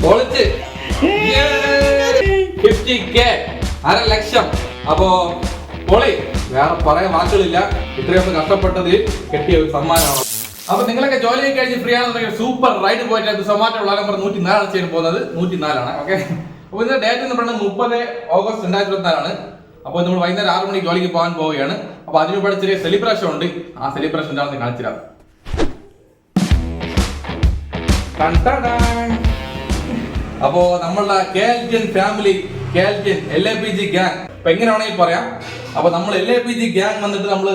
പൊളിച്ച് 50K 1.5 ലക്ഷം. അപ്പോ പൊളി, വേറെ പറയാൻ വാക്കുകളില്ല. ഇത്രയൊക്കെ കഷ്ടപ്പെട്ടത് കിട്ടിയ ഒരു സമ്മാനമാണ്. അപ്പൊ നിങ്ങളൊക്കെ ജോലി കഴിഞ്ഞ് ഫ്രീ ആണെന്നുണ്ടെങ്കിൽ സൂപ്പർ റൈഡ് പോയിട്ട് സൊമാറ്റോ ഉള്ള നമ്പർ 104 ചെയ്യാൻ പോകുന്നത്. 104 ഓക്കെ. അപ്പൊ ഇന്ന് ഡേറ്റ് എന്ന് പറയുന്നത് 30 ഓഗസ്റ്റ് 2024. അപ്പോൾ നമ്മൾ വൈകുന്നേരം 6 മണിക്ക് ജോലിക്ക് പോകാൻ പോവുകയാണ്. അപ്പൊ അതിനുപാട് ചെറിയ സെലിബ്രേഷൻ ഉണ്ട്. ആ സെലിബ്രേഷൻ എന്താണെന്ന് കാണിച്ചിരാം. അപ്പോ നമ്മളുടെ KLGN family, KLGN LAPG gang, ഇപ്പൊ എങ്ങനെ വേണമെങ്കിൽ പറയാം. അപ്പൊ നമ്മൾ LAPG ഗ്യാങ് വന്നിട്ട് നമ്മൾ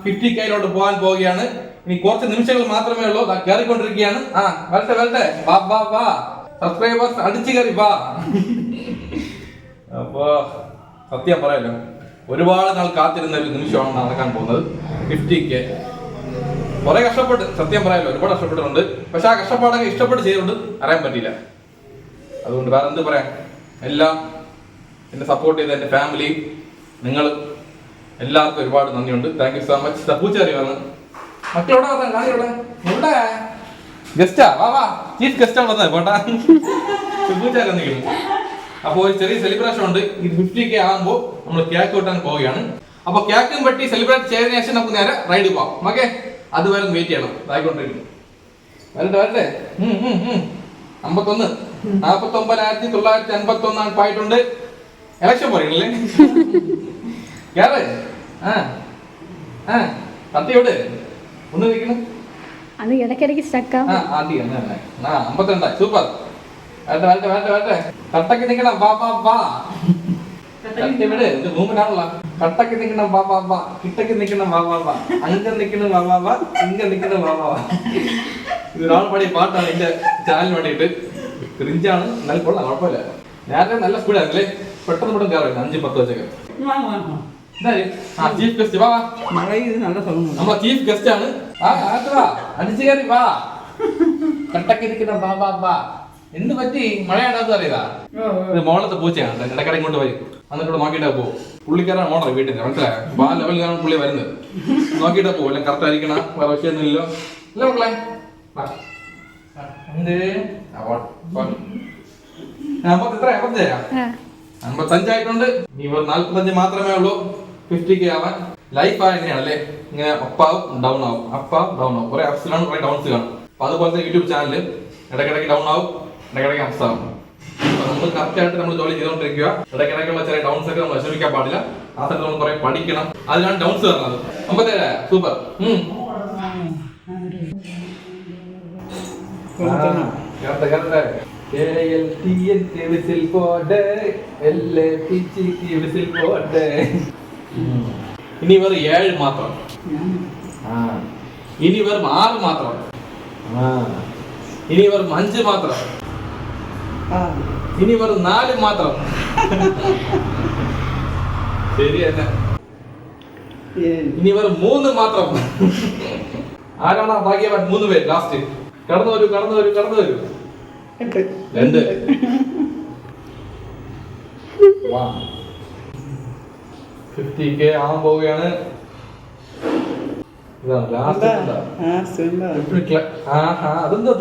50K പോകാൻ പോവുകയാണ്. ഇനി കുറച്ച് നിമിഷങ്ങൾ മാത്രമേ ഉള്ളൂ. കയറിക്കൊണ്ടിരിക്കുകയാണ്. വരട്ടെ വരട്ടെ, വാ സബ്സ്ക്രൈബേഴ്സ് അടിച്ചു കയറി വാ. അപ്പോ സത്യം പറയാലോ, ഒരുപാട് നാൾ കാത്തിരുന്ന ഒരു നിമിഷമാണ് നടക്കാൻ പോകുന്നത്. 50K കുറെ കഷ്ടപ്പെട്ട്, സത്യം പറയാലോ ഒരുപാട് കഷ്ടപ്പെട്ടിട്ടുണ്ട്. പക്ഷെ ആ കഷ്ടപ്പാടൊക്കെ ഇഷ്ടപ്പെട്ട് ചെയ്തുകൊണ്ട് അറിയാൻ പറ്റിയില്ല. അതുകൊണ്ട് വേറെ എന്ത് പറയാൻ, എല്ലാം എന്നെ സപ്പോർട്ട് ചെയ്ത എന്റെ ഫാമിലി, നിങ്ങൾ എല്ലാവർക്കും ഒരുപാട് നന്ദിയുണ്ട്. Thank you so much. പൂച്ചേറി വന്ന് മക്കളോടെ ഇവിടെ ഗസ്റ്റാ, വാ ചീഫ് ഗസ്റ്റാണ് വന്നത് പോട്ടാ. പൂച്ചേരി വന്നിരിക്കുന്നു. അപ്പോൾ ഒരു ചെറിയ സെലിബ്രേഷൻ ഉണ്ട്. ഇത് 50K ആകുമ്പോൾ നമ്മൾ കേക്ക് വെട്ടാൻ പോവുകയാണ്. അപ്പൊ കേക്കും വെട്ടി സെലിബ്രേറ്റ് ചെയ്തതിനു ശേഷം നമുക്ക് നേരെ റൈഡ് പോവാം. ഓക്കെ, അതുവരെ വെയിറ്റ് ചെയ്യണം. ആയിക്കൊണ്ടിരിക്കും. വരട്ടെ 51 49,951 പോയിട്ടുണ്ട്. ഇലക്ഷൻ പറയണല്ലേ കേറ്. കത്തിയോട് ഒന്ന് നിൽക്കണം. അത് ഇടയ്ക്കിടയ്ക്ക് സ്റ്റക്കാ. 52 സൂപ്പർ. വരട്ടെ കട്ടക്ക് നിൽക്കണം. വാ വിട്, ഇത് മൂവ്മെന്റാണല്ലോ. കട്ടക്ക് നിൽക്കണം. വാ കിട്ടക്ക് നിൽക്കണം. വാ അങ്ങ് നിൽക്കണം. വാ ഇങ്ങ നിൽക്കണം. വാ ഇതൊരാൾ പാടിയ പാട്ടാണ് എന്റെ ചാനലിന് വേണ്ടിയിട്ട്. ക്രിഞ്ചാണ്, എന്നാലും കൊള്ളാം, കുഴപ്പമില്ല. നേരത്തെ നല്ല സ്പീഡായിരുന്നല്ലേ, പെട്ടെന്ന് പെട്ടെന്ന് കയറില്ല. 5-10 വെച്ചൊക്കെ. ചീഫ് ഗസ്റ്റ് വാ. നമ്മളെ ചീഫ് ഗസ്റ്റ് ആണ്. അടിച്ചു കയറി വാ. കട്ടക്ക് നിൽക്കണം. വാ എന്ത് പറ്റി? മഴയാണ്ടാന്ന് അറിയതാ. ഇത് മോളത്തെ പൂച്ചയാണ്. ഇടയ്ക്കിടെ ഇങ്ങോട്ട് വരും. എന്നിട്ട് നോക്കിയിട്ടാ പോകും. പുള്ളിക്കാരാണ് ഓണർ വീട്ടിൽ. മനസ്സിലായോ? ആ ലെവലിലാണ് പുള്ളി വരുന്നത്. നോക്കിയിട്ടാ പോകും. എല്ലാം കറക്റ്റ് ആയിരിക്കണം. വേറെ വിഷയമൊന്നുമില്ലോ. അല്ലേ മക്കളെ? എന്ത് 55 ആയിട്ടുണ്ട്. ഇനി 45 മാത്രമേ ഉള്ളൂ 50K ആവാൻ. ലൈഫ് എങ്ങനെയാണല്ലേ, ഇങ്ങനെ അപ്പാവും ഡൗൺ ആവും, അപ്പാവും ഡൗൺ ആവും. കുറെ അപ്സ് കാണും, കുറെ ഡൗൺസ് കാണും. അപ്പൊ അതുപോലത്തെ യൂട്യൂബ് ചാനല് ഇടയ്ക്കിടയ്ക്ക് ഡൗൺ ആവും, ഇടയ്ക്കിടയ്ക്ക് അപ്സ് ആവും. നമ്മൾ കറക്റ്റ് ആയിട്ട് നമ്മൾ ജോലി ചെയ്തുകൊണ്ടിരിക്കുക. ഇടയ്ക്കിടയ്ക്കുള്ള ചെറിയ ഡൗൺസ് ഒക്കെ നമ്മൾ വിഷമിക്കാൻ പാടില്ല. ആ സമയത്ത് നമ്മൾ കുറെ പഠിക്കണം. അതിനാണ് ഡൗൺസ് വരുന്നത്. 57 സൂപ്പർ. ഇനി വെറും 7 മാത്രം. ഇനി വെറും 6 മാത്രം. ഇനി വെറും 5 മാത്രം. ഇനി വെറും 4 മാത്രം. ശരി തന്നെ. ഇനി വെറും 3 മാത്രം. ആരാണ് ഭാഗ്യവാൻ? 3 പേര് ലാസ്റ്റ്. കടന്നു വരൂ. 2. 50K ആവാൻ പോവുകയാണ്. അതെന്തോ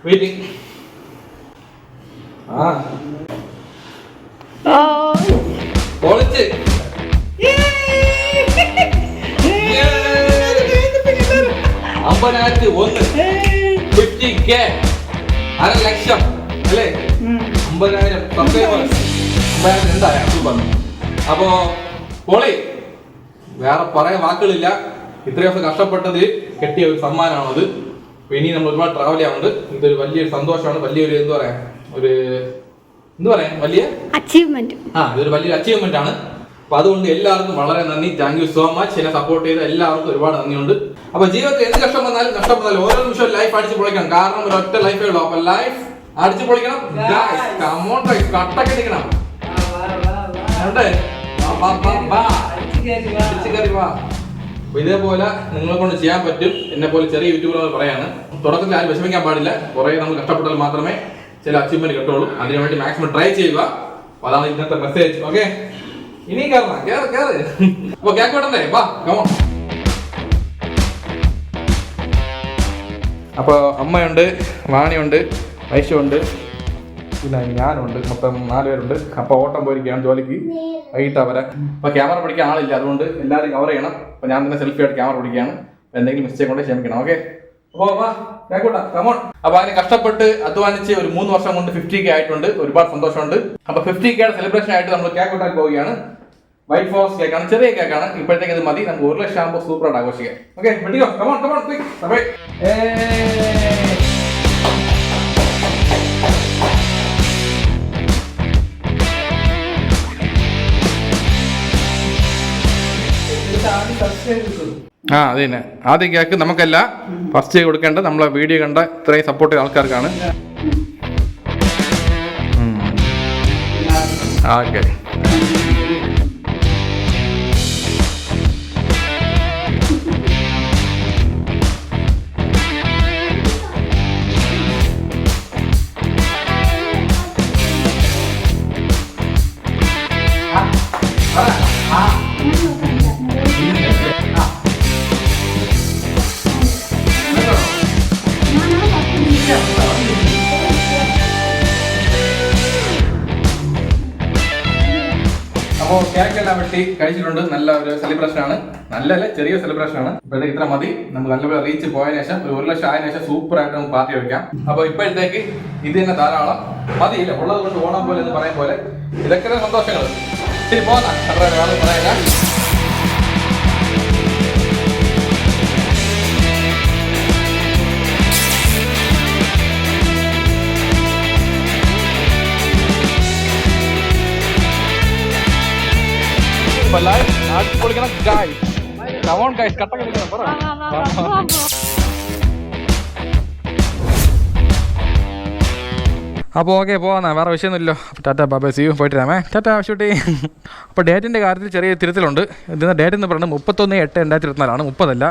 വെയിറ്റിംഗ്. പൊളിച്ച് 50,001 50K 1.5 ലക്ഷം അല്ലേ? 50,000 സബ്സ്ക്രൈബേഴ്സ്. 50,000 എന്തായാലും സൂപ്പർ. അപ്പോ പൊളി, വേറെ പറയാൻ വാക്കുകളില്ല. ഇത്രയൊക്കെ കഷ്ടപ്പെട്ടത് കിട്ടിയ ഒരു സമ്മാനമാണത്. ഇനി നമ്മൾ ഒരുപാട് ട്രാവൽ ചെയ്യാറുണ്ട്. ഇതൊരു വലിയൊരു സന്തോഷമാണ്, വലിയൊരു വലിയ അച്ചീവ്മെന്റ്. ഇതൊരു വലിയൊരു അച്ചീവ്മെന്റ് ആണ്. അപ്പൊ അതുകൊണ്ട് എല്ലാവർക്കും വളരെ നന്ദി. Thank you so much. എന്നെ സപ്പോർട്ട് ചെയ്ത എല്ലാവർക്കും ഒരുപാട് നന്ദിയുണ്ട്. അപ്പൊ ജീവിതത്തിൽ എന്ത് കഷ്ടം വന്നാലും ഓരോ നിമിഷവും ലൈഫ് അടിച്ചു പൊളിക്കണം. കാരണം ഒരു ഒറ്റ ലൈഫേ ഉള്ളൂ. അപ്പൊ ലൈഫ് അടിച്ചു പൊളിക്കണം. കട്ടൊക്കെ നിൽക്കണം. ഇതേപോലെ നിങ്ങളെ കൊണ്ട് ചെയ്യാൻ പറ്റും. എന്നെ പോലെ ചെറിയ യൂട്യൂബർ പറയാണ്, തുടക്കത്തിൽ ആരും വിഷമിക്കാൻ പാടില്ല. കുറെ നമ്മൾ കഷ്ടപ്പെട്ടാൽ മാത്രമേ ചില അച്ചീവ്മെന്റ് കിട്ടുള്ളൂ. അതിനുവേണ്ടി മാക്സിമം ട്രൈ ചെയ്യുക. അതാണ് ഇന്നത്തെ മെസ്സേജ്. ഓക്കെ, ഇനി കേറ്. അപ്പൊ കേക്ക് വേണ്ടേ? വാ, കമോൺ. അപ്പോൾ അമ്മയുണ്ട്, വാണിയുണ്ട്, ഐശുണ്ട്, പിന്നെ ഞാനുണ്ട്. മൊത്തം 4 പേരുണ്ട്. അപ്പോൾ ഓട്ടം പോയിരിക്കുകയാണ് ജോലിക്ക്. വൈകിട്ട് അവരെ. അപ്പോൾ ക്യാമറ പിടിക്കാൻ ആളില്ല, അതുകൊണ്ട് എല്ലാവരും കവർ ചെയ്യണം. അപ്പോൾ ഞാൻ തന്നെ സെൽഫി ആയിട്ട് ക്യാമറ പിടിക്കുകയാണ്. എന്തെങ്കിലും മിസ്റ്റേക്ക് കൊണ്ട് ക്ഷമിക്കണം. ഓക്കെ, അപ്പോൾ കമോൺ. അപ്പോൾ അതിന് കഷ്ടപ്പെട്ട് അധ്വാനിച്ച് ഒരു 3 വർഷം കൊണ്ട് 50K ആയിട്ടുണ്ട്. ഒരുപാട് സന്തോഷമുണ്ട്. അപ്പോൾ 50K സെലിബ്രേഷൻ ആയിട്ട് നമ്മൾ കേക്ക് ഉണ്ടാക്കി പോവുകയാണ്. വൈറ്റ് ഫോറസ്റ്റ് കേക്കാണ്, ചെറിയ കേക്കാണ്. ഇപ്പോഴത്തേക്ക് ഇത് മതി. നമുക്ക് 1 ലക്ഷം ആകുമ്പോൾ സൂപ്പറായിട്ട് ആഘോഷിക്കാം. ഓക്കെ, വെട്ടിക്കോ. Come on come on quick. അത് തന്നെ. ആദ്യം കേക്ക് നമുക്കല്ല, ഫസ്റ്റ് കൊടുക്കേണ്ടത് നമ്മളെ വീഡിയോ കണ്ട ഇത്രയും സപ്പോർട്ട് ചെയ്ത ആൾക്കാർക്കാണ്. ഓക്കെ, അപ്പോൾ കേക്കെല്ലാം വെട്ടി കഴിച്ചിട്ടുണ്ട്. നല്ല ഒരു സെലിബ്രേഷൻ ആണ്. നല്ലല്ല, ചെറിയ സെലിബ്രേഷൻ ആണ്. ഇപ്പോഴത്തേക്ക് ഇത്ര മതി. നമുക്ക് നല്ലപോലെ റീച്ച് പോയതിനു ശേഷം ഒരു 1 ലക്ഷം ആയതിനു ശേഷം സൂപ്പർ ആയിട്ട് നമുക്ക് പാർട്ടി വയ്ക്കാം. അപ്പോൾ ഇപ്പോഴത്തേക്ക് ഇത് തന്നെ ധാരാളം മതിയില്ല. ഉള്ളത് കൊണ്ട് ഓണം പോലെ എന്ന് പറയും പോലെ ഇതൊക്കെ സന്തോഷങ്ങൾ. ശരി, പോകാം. അത്ര ഒരാൾ പറയാനില്ല. അപ്പോൾ ഓക്കെ, പോകാം. വേറെ വിഷയമൊന്നുമില്ലോ. ടാറ്റ, ബാബേ, സി യു. പോയിട്ട് രാമേ, ടാറ്റ, ഷൂട്ടി. അപ്പോൾ ഡേറ്റിൻ്റെ കാര്യത്തിൽ ചെറിയ തിരുത്തലുണ്ട്. ഇതിൻ്റെ ഡേറ്റ് എന്ന് പറയുന്നത് 31/8/2024 30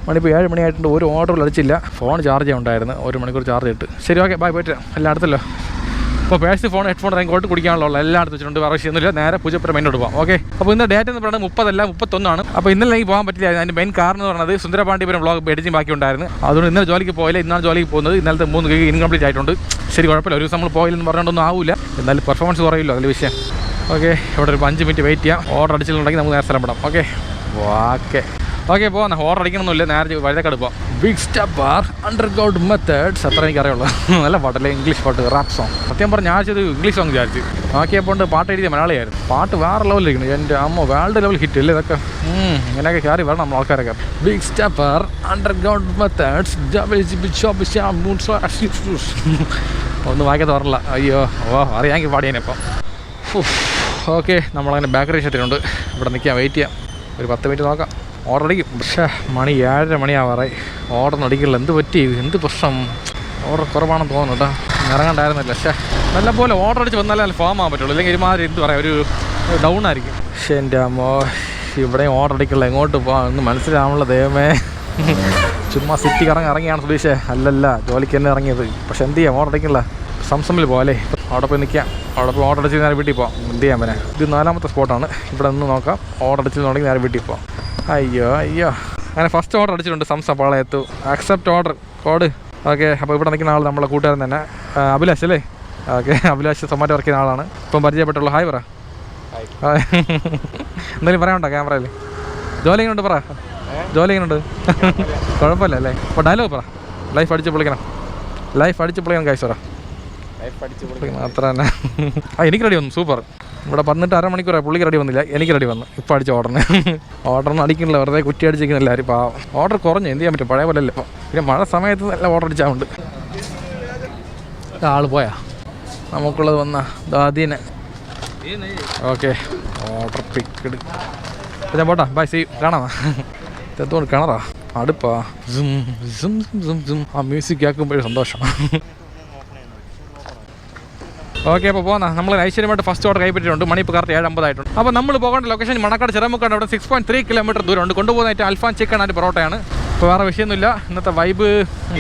മണിപ്പോൾ 7 മണിയായിട്ടുണ്ട്. ഒരു ഓർഡർ അടിച്ചില്ല. ഫോൺ ചാർജ് ഉണ്ടായിരുന്നു. 1 മണിക്കൂർ ചാർജ് ഇട്ട്. ശരി, ഓക്കെ, ബൈ. പോയിട്ട് എല്ലാം അടുത്തല്ലോ. അപ്പോൾ പേഴ്സ്, ഫോൺ, ഹെഡ്ഫോൺ റെയിൻകോട്ട് കുടിക്കാനുള്ള എല്ലാം അടുത്ത് വെച്ചിട്ടുണ്ട്. വേറെ വിഷയമൊന്നുമില്ല. നേരെ പൂജപ്പുര മെയിനോട്ട് പോകാം. ഓക്കെ, അപ്പോൾ ഇന്ന് ഡേറ്റ് എന്ന് പറയുന്നത് 30 31 അപ്പോൾ ഇന്നലെ എനിക്ക് പോകാൻ പറ്റില്ല. അതിൻ്റെ മെയിൻ കാരണം എന്ന് പറയുന്നത് സുന്ദരപാണ്ഡിപുരം വ്ളോഗ് എഡിറ്റിംഗ് ബാക്കി ഉണ്ടായിരുന്നു. അതുകൊണ്ട് ഇന്നലെ ജോലിക്ക് പോയില്ല. ഇന്നാണ് ജോലിക്ക് പോകുന്നത്. ഇന്നലത്തെ 3 ഗിഗ് ഇൻകംപ്ലീറ്റ് ആയിട്ടുണ്ട്. ശരി, കുഴപ്പമില്ല. ഒരു ദിവസം നമ്മൾ പോയില്ലെന്ന് പറഞ്ഞുകൊണ്ടൊന്നും ആവില്ല. എന്നാലും പെർഫോമൻസ് കുറയില്ലോ, അതിൽ വിഷയം. ഓക്കെ, ഇവിടെ ഒരു 5 മിനിറ്റ് വെയിറ്റ് ചെയ്യാം. ഓർഡർ അടിച്ചിട്ടുണ്ടെങ്കിൽ നമുക്ക് നേരെ സ്ഥലപ്പെടാം. ഓക്കെ ഓക്കെ, പോകാം. ഓർഡർ അടിക്കണമെന്നില്ല. നേരെ വഴുതക്കാട് പോകാം. ബിഗ് സ്റ്റെപ്പർ അണ്ടർഗ്രൗണ്ട് മെത്തേഡ്സ് അത്ര എനിക്കറിയുള്ളൂ. നല്ല പാട്ടല്ലേ, ഇംഗ്ലീഷ് പാട്ട്, റാപ്പ് സോങ്. സത്യം പറഞ്ഞാൽ ഞാൻ ഇത് ഇംഗ്ലീഷ് സോങ് വിചാരിച്ചു. നോക്കിയപ്പോൾ പാട്ട് എഴുതിയ മലയാളിയായിരുന്നു. പാട്ട് വേറെ ലെവലിരിക്കുന്നു. എൻ്റെ അമ്മ വേൾഡ് ലെവൽ ഹിറ്റ് അല്ലേ ഇതൊക്കെ. ഇങ്ങനെയൊക്കെ കയറി വരണം നമ്മൾ ആൾക്കാരൊക്കെ. ബിഗ് സ്റ്റെപ്പർ അണ്ടർഗ്രൗണ്ട് മെത്തേഡ്സ് ഒന്നും വായിക്കാത്ത പറഞ്ഞില്ല. അയ്യോ, അറിയാമെങ്കിൽ പാടിയാനിപ്പം. ഓക്കെ, നമ്മളങ്ങനെ ബേക്കറി ഷട്ടിലുണ്ട്. ഇവിടെ നിൽക്കാം, വെയിറ്റ് ചെയ്യാം. ഒരു 10 മിനിറ്റ് നോക്കാം. ഓർഡർ അടിക്കും. പക്ഷേ മണി 7:30 മണിയാവാറായി. ഓർഡർ അടിക്കില്ല. എന്ത് പറ്റി, എന്ത് പ്രശ്നം? ഓർഡർ കുറവാണെന്ന് തോന്നുന്നു കേട്ടോ. ഇറങ്ങണ്ടായിരുന്നില്ല. പക്ഷേ നല്ലപോലെ ഓർഡർ അടിച്ച് വന്നാലേ ഫോം ആകാൻ പറ്റുള്ളൂ. അല്ലെങ്കിൽ ഒരുമാതിരി എന്ത് പറയാം, ഒരു ഡൗൺ ആയിരിക്കും. പക്ഷേ എൻ്റെ അമ്മോ, ഇവിടെയും ഓർഡർ അടിക്കില്ല. എങ്ങോട്ട് പോകാം എന്ന് മനസ്സിലാവുള്ള ദൈവമേ. ചുമ്മാ സിറ്റി ഇറങ്ങിയാണ് സുധീഷേ. അല്ലല്ല, ജോലിക്ക് തന്നെ ഇറങ്ങിയത്. പക്ഷെ എന്ത് ചെയ്യാം, ഓർഡർ അടിക്കില്ല. സംസമിൽ പോകാല്ലേ. അവിടെ പോയി നിൽക്കാം. അവിടെ പോയി ഓർഡർ അടിച്ച് നേരെ വീട്ടിൽ പോകാം. എന്ത് ചെയ്യാൻ പറ്റുക. ഇത് 4ാമത്തെ സ്പോട്ടാണ്. ഇവിടെ നിന്ന് നോക്കാം. ഓർഡർ അടിച്ചിട്ടുണ്ടെങ്കിൽ നേരെ വീട്ടിൽ പോകാം. അയ്യോ അങ്ങനെ ഫസ്റ്റ് ഓർഡർ അടിച്ചിട്ടുണ്ട്. സംസ പാളയത്തു. Accept order code. ഓക്കെ, അപ്പോൾ ഇവിടെ നിൽക്കുന്ന ആൾ നമ്മളെ കൂട്ടുകാരൻ തന്നെ, അഭിലാഷ് അല്ലേ? ഓക്കെ, അഭിലാഷ് സൊമാറ്റോ വർക്ക് ചെയ്യുന്ന ആളാണ്. ഇപ്പം പരിചയപ്പെട്ടുള്ളൂ. ഹായ് പറ. എന്തെങ്കിലും പറയാനുണ്ടോ ക്യാമറയിൽ? ജോലി എങ്ങനെയുണ്ട് പറ. ജോലി എങ്ങനെയുണ്ട്? കുഴപ്പമില്ല അല്ലേ? അപ്പോൾ ഡയലോഗ് പറ. ലൈഫ് അടിച്ച് പൊളിക്കണം. ലൈഫ് അടിച്ച് പൊളിക്കണം കാശ് പറ. അത്ര തന്നെ. എനിക്ക് റെഡി വന്നു. സൂപ്പർ. ഇവിടെ വന്നിട്ട് 1/2 മണിക്കൂറായി. പുള്ളിക്ക് റെഡി വന്നില്ല, എനിക്ക് റെഡി വന്നു. ഇപ്പോൾ അടിച്ച ഓർഡറൊന്നും അടിക്കുന്നില്ല. വെറുതെ കുറ്റി അടിച്ചിരിക്കുന്ന എല്ലാവരും. പാവം. ഓർഡർ കുറഞ്ഞു, എന്ത് ചെയ്യാൻ പറ്റും? പഴയ പോലെ അല്ലേ ഇപ്പോൾ. പിന്നെ മഴ സമയത്ത് നല്ല ഓർഡർ അടിച്ചാൽ ആൾ പോയാ. നമുക്കുള്ളത് വന്ന ദാദീനെ. Okay, order picked. ഞാൻ പോട്ടാ, ബൈ, സീ. കാണാം. ഇതെന്തുകൊണ്ട് കിണറാ? അടുപ്പാ. ആ മ്യൂസിക് കേൾക്കുമ്പോഴും സന്തോഷം. ഓക്കെ, അപ്പോൾ പോകാം. നമ്മൾ ഐശ്വര്യമായിട്ട് ഫസ്റ്റ് ഓർഡർ കൈപ്പറ്റിയിട്ടുണ്ട്. മണി ഇപ്പോൾ കറക്റ്റ് 7:50 ആയിട്ടുണ്ട്. അപ്പോൾ നമ്മൾ പോകേണ്ട ലൊക്കേഷൻ മണക്കാട് ചിറമുക്കാട്. അവിടെ 6.3 കിലോമീറ്റർ ദൂരമുണ്ട്. കൊണ്ടുപോകുന്നതായിട്ട് അൽഫാൻ ചിക്കൻ ആൻഡ് പൊറോട്ടയാണ്. ഇപ്പോൾ വേറെ വിഷയമൊന്നുമില്ല. ഇന്നത്തെ വൈബ്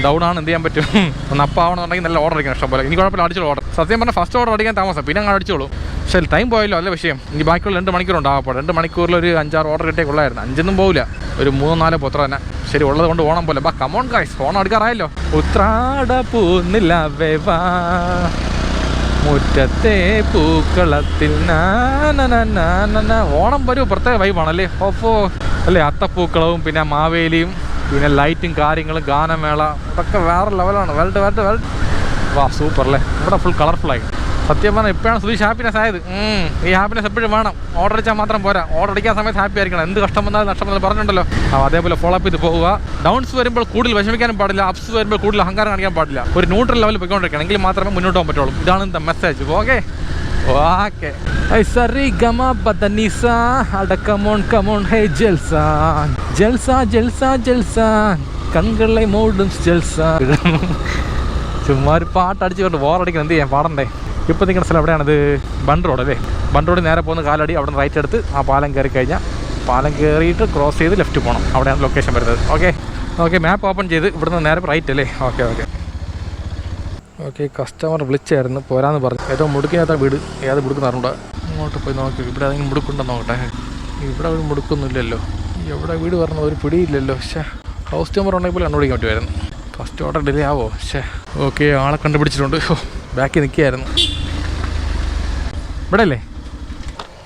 ഡൗൺ ആണ്, എന്ത് ചെയ്യാൻ പറ്റും. ഒന്ന് അപ്പാവണമെന്നുണ്ടെങ്കിൽ നല്ല ഓർഡർ അടിക്കണം ഇഷ്ടംപോലെ. ഇനി കുഴപ്പമില്ല, അടിച്ചോളൂ ഓർഡർ. സത്യം പറഞ്ഞാൽ ഫസ്റ്റ് ഓർഡർ അടിക്കാൻ താമസം, പിന്നെ അങ്ങ് അടിച്ചോളൂ. പക്ഷേ ടൈം പോയല്ലോ, അല്ല വിഷയം. ഇനി ബാക്കിയുള്ള 2 മണിക്കൂറുണ്ടാകും. അപ്പോൾ 2 മണിക്കൂറിൽ ഒരു 5-6 ഓർഡർ കിട്ടിയേ കൊള്ളായിരുന്നു. 5 പോകില്ല, ഒരു 3-4 പോത്ര തന്നെ. ശരി, ഉള്ളത് കൊണ്ട് ഓണം പോലെ. കമോൺ ഗൈസ്, ഓണം എടുക്കാറായല്ലോ. ഉത്രാട പൂന്നില്ല വേവാ മുറ്റത്തെ പൂക്കളത്തിൽ ഓണം ഒരു പ്രത്യേക വൈബാണല്ലേ. ഓപ്പോ അല്ലേ, അത്തപ്പൂക്കളവും പിന്നെ മാവേലിയും പിന്നെ ലൈറ്റും കാര്യങ്ങളും ഗാനമേള, അതൊക്കെ വേറെ ലെവലാണ്. വേൾഡ് വാ, സൂപ്പർ അല്ലേ. ഇവിടെ ഫുൾ കളർഫുള്ളായി. സത്യം പറഞ്ഞാൽ ഇപ്പോഴാണ് സുധീഷ് ഹാപ്പിനെസ് ആയത്. ഈ ഹാപ്പിനെസ് എപ്പോഴും വേണം. ഓർഡർ അടിച്ചാൽ മാത്രം പോരാ, ഓർഡർ അടിക്കാൻ സമയത്ത് ഹാപ്പി ആയിരിക്കണം. എന്ത് കഷ്ടം വന്നാലും നഷ്ടം വന്നാലും പറഞ്ഞിട്ടുണ്ടല്ലോ, അതേപോലെ ഫോളോ അപ്പ് ചെയ്ത് പോവുക. ഡൗൺസ് വരുമ്പോൾ കൂടുതൽ വിഷമിക്കാനും പാടില്ല, അപ്സ് വരുമ്പോൾ കൂടുതൽ അഹങ്കാരം കാണിക്കാൻ പാടില്ല. ഒരു ന്യൂട്രൽ ലെവലിൽ പോയിക്കൊണ്ടിരിക്കണം, എങ്കിൽ മാത്രമേ മുന്നോട്ട് പോകാൻ പറ്റുള്ളൂ. ഇതാണ് എന്താ മെസ്സേജ്. ഓക്കെ സറി ഗമ പതനിസ അടക്കമോൺ കമോൺ ഹേ ജൽസ ജൽസ ജൽസ ജൽസ കൺകളെ മൂടും ജൽസ. ചുമ്മാ ഒരു പാട്ട് അടിച്ചുകൊണ്ട് ബോറടിക്കണം, എന്ത് ചെയ്യാൻ, പാടണ്ടേ. ഇപ്പോൾ നിൽക്കുന്ന സ്ഥലം എവിടെയാണിത്? ബണ്ട് റോഡ് അല്ലേ. ബണ്ട് റോഡ് നേരെ പോകുന്ന കാലടി, അവിടെ നിന്ന് റൈറ്റ് എടുത്ത് ആ പാലം കയറി കഴിഞ്ഞാൽ പാലം കയറിയിട്ട് ക്രോസ് ചെയ്ത് ലെഫ്റ്റ് പോകണം. അവിടെയാണ് ലൊക്കേഷൻ വരുന്നത്. ഓക്കെ മാപ്പ് ഓപ്പൺ ചെയ്ത് ഇവിടുന്ന് നേരെ റൈറ്റ് അല്ലേ. ഓക്കെ കസ്റ്റമർ വിളിച്ചായിരുന്നു, പോരാന്ന് പറഞ്ഞു. ഏതോ മുടുക്കിനകത്ത വീട്, ഏത് മുടുക്കുന്ന അറിഞ്ഞൂടാ. ഇങ്ങോട്ട് പോയി നോക്കി, ഇവിടെ അതെങ്കിലും മുടുക്കുണ്ടെന്ന് നോക്കട്ടെ. ഇവിടെ ഒരു മുടുക്കൊന്നുമില്ലല്ലോ. എവിടെ വീട് പറഞ്ഞത് ഒരു പിടിയില്ലല്ലോ. പക്ഷേ ഹൗസ് നമ്പർ ഉണ്ടെങ്കിൽ പോലും കണ്ടുപിടിക്കാൻ പറ്റുമായിരുന്നു. ഫസ്റ്റ് ഓർഡർ ഡിലേ ആവോ? ഓക്കെ ആളെ കണ്ടുപിടിച്ചിട്ടുണ്ട്. ബാക്കി നിൽക്കുകയായിരുന്നു. ഇവിടെ അല്ലേ,